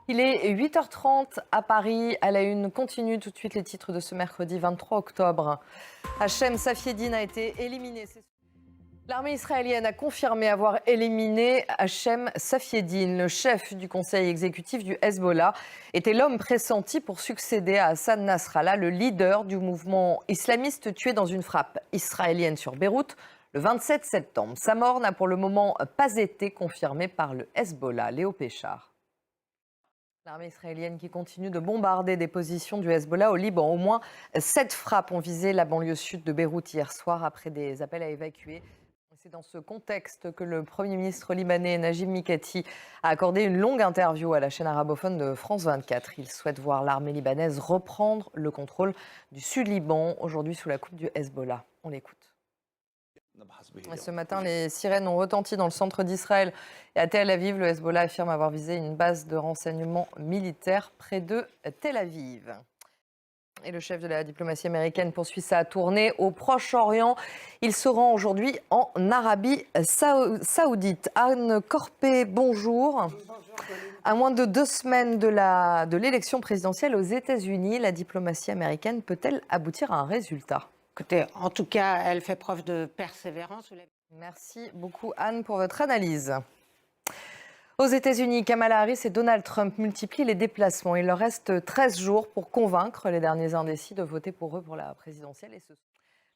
Il est 8h30 à Paris. À la une continue tout de suite les titres de ce mercredi 23 octobre. Hachem Safieddine a été éliminé. L'armée israélienne a confirmé avoir éliminé Hachem Safieddine. Le chef du conseil exécutif du Hezbollah était l'homme pressenti pour succéder à Hassan Nasrallah, le leader du mouvement islamiste tué dans une frappe israélienne sur Beyrouth le 27 septembre. Sa mort n'a pour le moment pas été confirmée par le Hezbollah. Léo Péchard. L'armée israélienne qui continue de bombarder des positions du Hezbollah au Liban. Au moins 7 frappes ont visé la banlieue sud de Beyrouth hier soir après des appels à évacuer. C'est dans ce contexte que le Premier ministre libanais Najib Mikati a accordé une longue interview à la chaîne arabophone de France 24. Il souhaite voir l'armée libanaise reprendre le contrôle du Sud-Liban, aujourd'hui sous la coupe du Hezbollah. On l'écoute. Ce matin, les sirènes ont retenti dans le centre d'Israël et à Tel Aviv. Le Hezbollah affirme avoir visé une base de renseignement militaire près de Tel Aviv. Et le chef de la diplomatie américaine poursuit sa tournée au Proche-Orient. Il se rend aujourd'hui en Arabie Saoudite. Anne Corpé, bonjour. À moins de 2 semaines de l'élection présidentielle aux États-Unis, la diplomatie américaine peut-elle aboutir à un résultat ? Écoutez, en tout cas, elle fait preuve de persévérance. Merci beaucoup, Anne, pour votre analyse. Aux États-Unis, Kamala Harris et Donald Trump multiplient les déplacements. Il leur reste 13 jours pour convaincre les derniers indécis de voter pour eux pour la présidentielle.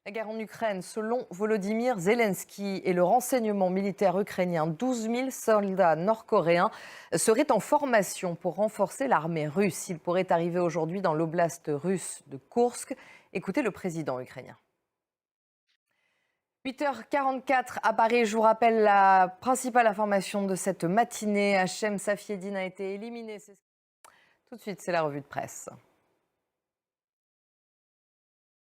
La guerre en Ukraine, selon Volodymyr Zelensky et le renseignement militaire ukrainien, 12 000 soldats nord-coréens seraient en formation pour renforcer l'armée russe. Ils pourraient arriver aujourd'hui dans l'oblast russe de Koursk. Écoutez le président ukrainien. 8h44 à Paris, je vous rappelle la principale information de cette matinée. Hachem Safieddine a été éliminé. Tout de suite, c'est la revue de presse.